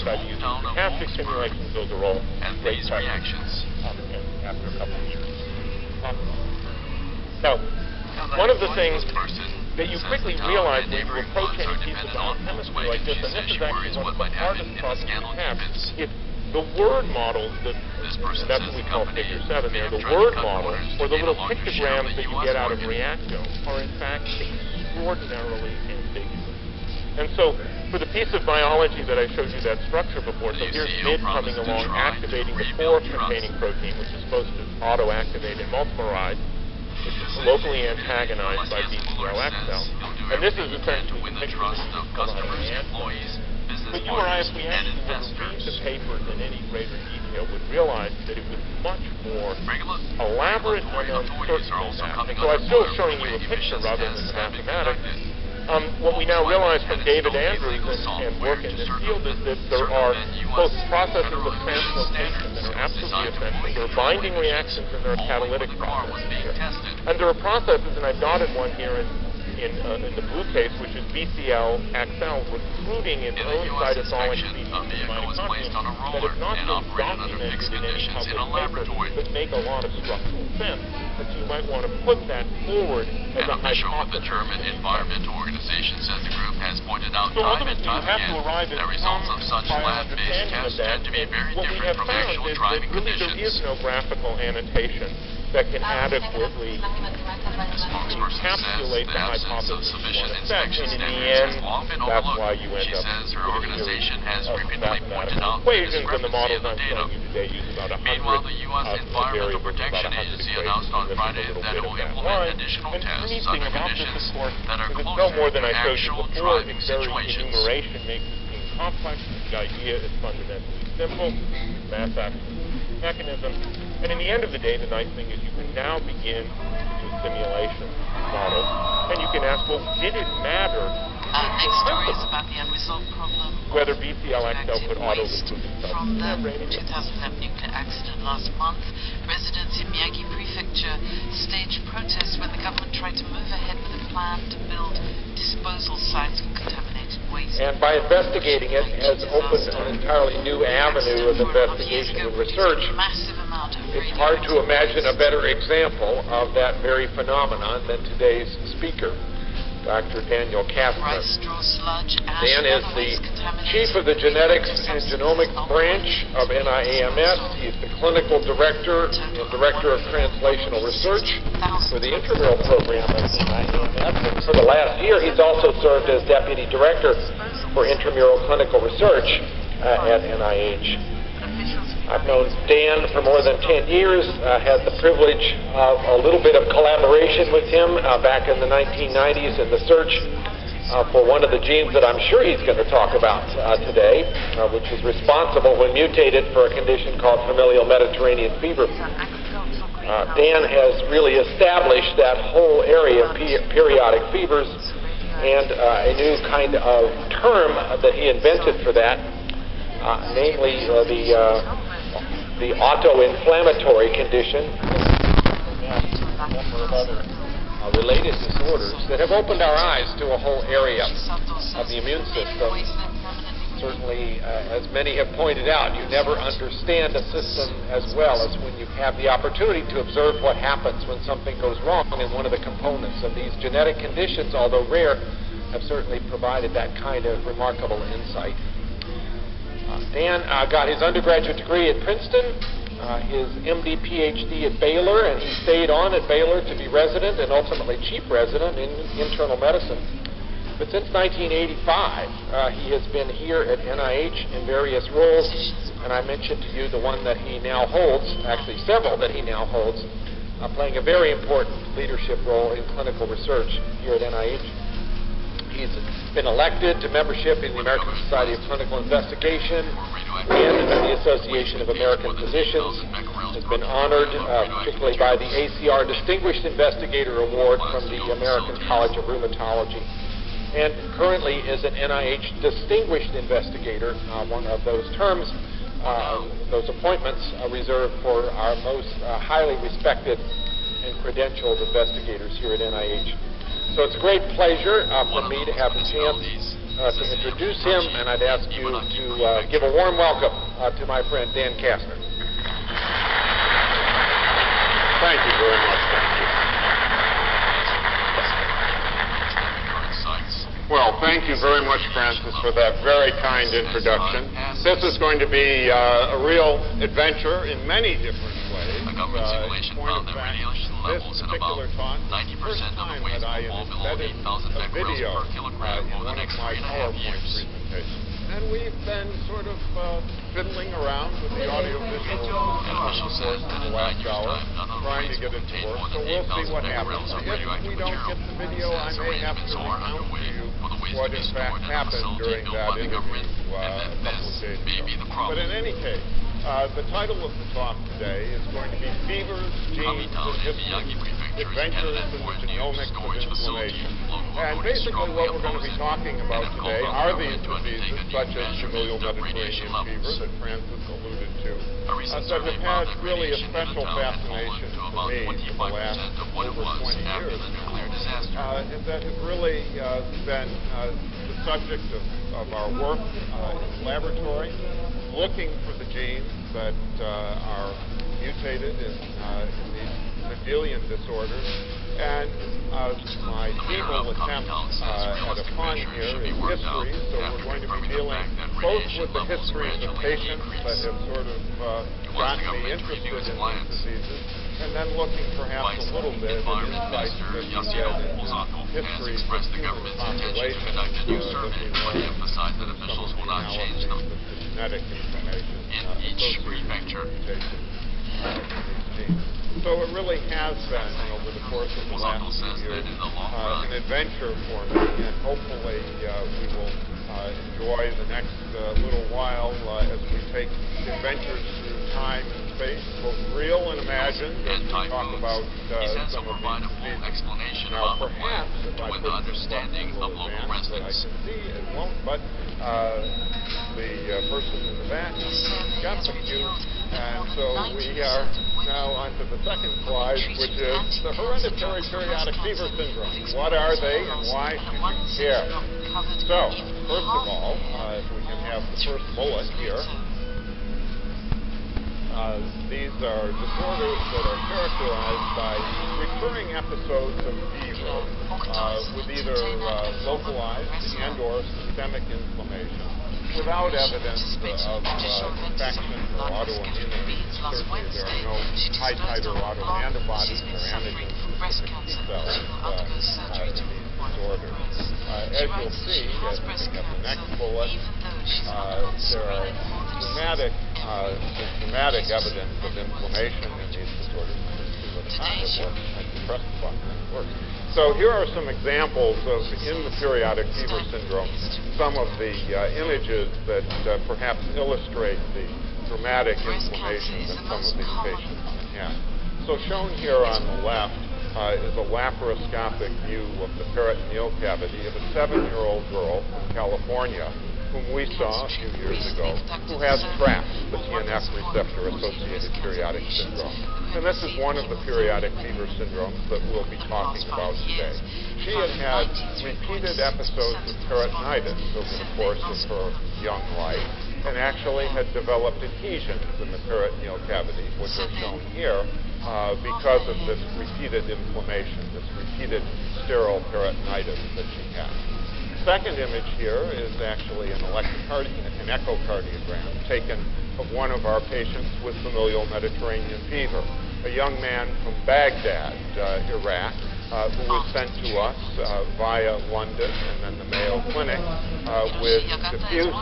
try to use stochastic simulations. Those are all great reactions after a couple of years. Now, one of the things that you quickly realize when you approach any piece of biochemistry like this, and this is actually one of the hardest problems we have, if the word models, that's what we call figure 7 there, the word models, or the little pictograms that you get out of Reacto, are in fact extraordinarily ambiguous. And so, for the piece of biology that I showed you that structure before, so here's mid coming along, activating the pore-containing protein, which is supposed to auto-activate and multipolarize, which is locally antagonized by BCL-XL. And this is essentially the trust of customers, employees, but you or I, if we actually were to read the papers in any greater detail, would realize that it was much more elaborate and uncertain than that. And so I'm still showing you a picture rather than the mathematics. What we now realize from David Andrews and work in this field is that there are both processes of translocation that are absolutely essential. There are binding reactions and there are catalytic processes here. And there are processes, and I've dotted one here in the blue case, which is BCL-XL recruiting its own cytosolic species of mitochondria that have not been documented in any public paper, but make a lot of structural sense. But you might want to put that forward as a hypothesis. What the German Environmental Organization says the group has pointed out time and time again that results of such lab-based tests tend to be very different from actual driving conditions. There is no graphical annotation that can adequately encapsulate the hypothesis of effect, and in the end, that's why you end up with a series of mathematical equations, and the models I'm showing you today use about 100 variables, about 100 equations, on Friday that will implement additional tests under conditions that are closer no more than I showed you before. Its very enumeration makes it seem complex. The idea is fundamentally simple. Mass action mechanism. And in the end of the day, the nice thing is you can now begin to do simulation models. And you can ask, well, did it matter? Next story is about the unresolved problem whether BCL-XL could auto-recruit itself. From the 2011 nuclear accident last month, residents in Miyagi Prefecture staged protests when the government tried to move ahead with a plan to build disposal sites for contaminated waste. And by investigating it, has opened an entirely new avenue of investigation and research. It's hard to imagine a better example of that very phenomenon than today's speaker, Dr. Daniel Kastner. Dan is the chief of the genetics and genomics branch of NIAMS. He's the clinical director and director of translational research for the intramural program at NIAMS. And for the last year, he's also served as deputy director for intramural clinical research at NIH. I've known Dan for more than 10 years, had the privilege of a little bit of collaboration with him back in the 1990s in the search for one of the genes that I'm sure he's going to talk about today, which is responsible when mutated for a condition called familial Mediterranean fever. Dan has really established that whole area of periodic fevers, and a new kind of term that he invented for that, namely the auto-inflammatory condition, a number of other related disorders that have opened our eyes to a whole area of the immune system. Certainly, as many have pointed out, you never understand a system as well as when you have the opportunity to observe what happens when something goes wrong in one of the components. And these genetic conditions, although rare, have certainly provided that kind of remarkable insight. Dan got his undergraduate degree at Princeton, his MD PhD at Baylor, and he stayed on at Baylor to be resident and ultimately chief resident in internal medicine. But since 1985, he has been here at NIH in various roles, and I mentioned to you the one that he now holds, actually several that he now holds, playing a very important leadership role in clinical research here at NIH. He's been elected to membership in the American Society of Clinical Investigation and the Association of American Physicians. Has been honored, particularly by the ACR Distinguished Investigator Award from the American College of Rheumatology, and currently is an NIH Distinguished Investigator, one of those terms, those appointments reserved for our most highly respected and credentialed investigators here at NIH. So it's a great pleasure for me to have the chance to introduce him, and I'd ask you to give a warm welcome to my friend Dan Kastner. Thank you very much, thank you. Well, thank you very much, Francis, for that very kind introduction. This is going to be a real adventure in many different ways. A government simulation found that radiation levels in about 90% of the waste will fall below 8,000 becquerels per kilogram over the next 3.5 years. And we've been sort of fiddling around with the audio-visual Official says that in 9 years' time, none of the trying to waste get will it to contain work. more So than we'll see 8,000 what happens. becquerels of If radioactive we don't material. get the video, I Says may have arrangements to are recount to underway you for the waste what to be in stored fact in a happened facility during built that by the government, interview and that a couple of this days may ago. be the problem. But in any case, the title of the talk today is going to be Fevers, Genes, and History, Adventures in the Genomics of Inflammation. And basically what we're going to be talking about today are these diseases, such as familial Mediterranean fever that Francis alluded to, that have had really a special fascination for me for the last over 20 years, and that have really been the subject of our work in the laboratory, looking for the genes that are mutated in these Mendelian disorders. And my feeble attempt at a pun here is history, so we're going to be dealing both with the histories of patients that have sort of gotten me interested in these diseases, and then looking perhaps a little bit at insights that we get in histories of human populations that we learn from some analyses of the genetic information associated with mutations in these genes. So it really has been, over the course of the last few years, an adventure for me, and hopefully we will enjoy the next little while as we take adventures through time and space, both real and imagined, as we talk about some of these diseases. Now, perhaps, if I put this button a little advanced that I can see, it won't, but the person in the back got the cue. And so we are now on to the second slide, which is the hereditary periodic fever syndromes. What are they and why should you care? So, first of all, if we can have the first bullet here, these are disorders that are characterized by recurring episodes of fever with either localized and or systemic inflammation, without evidence of infection or autoimmunity. Certainly there are no high-titer autoantibodies or antigen-specific T cells in these disorders. As you'll see, as we pick up the next bullet, there are dramatic evidence of inflammation in these disorders. I can press the button and it works. So here are some examples of, in the periodic fever syndrome, some of the images that perhaps illustrate the dramatic inflammation that some of these patients can have. So shown here on the left is a laparoscopic view of the peritoneal cavity of a 7-year-old girl from California whom we saw a few years ago, who has TRAPS, the TNF receptor-associated periodic syndrome. And this is one of the periodic fever syndromes that we'll be talking about today. She had had repeated episodes of peritonitis over the course of her young life, and actually had developed adhesions in the peritoneal cavity, which are shown here, because of this repeated inflammation, this repeated sterile peritonitis that she had. Second image here is actually an echocardiogram taken of one of our patients with familial Mediterranean fever, a young man from Baghdad, Iraq, who was sent to us via London and then the Mayo Clinic with diffuse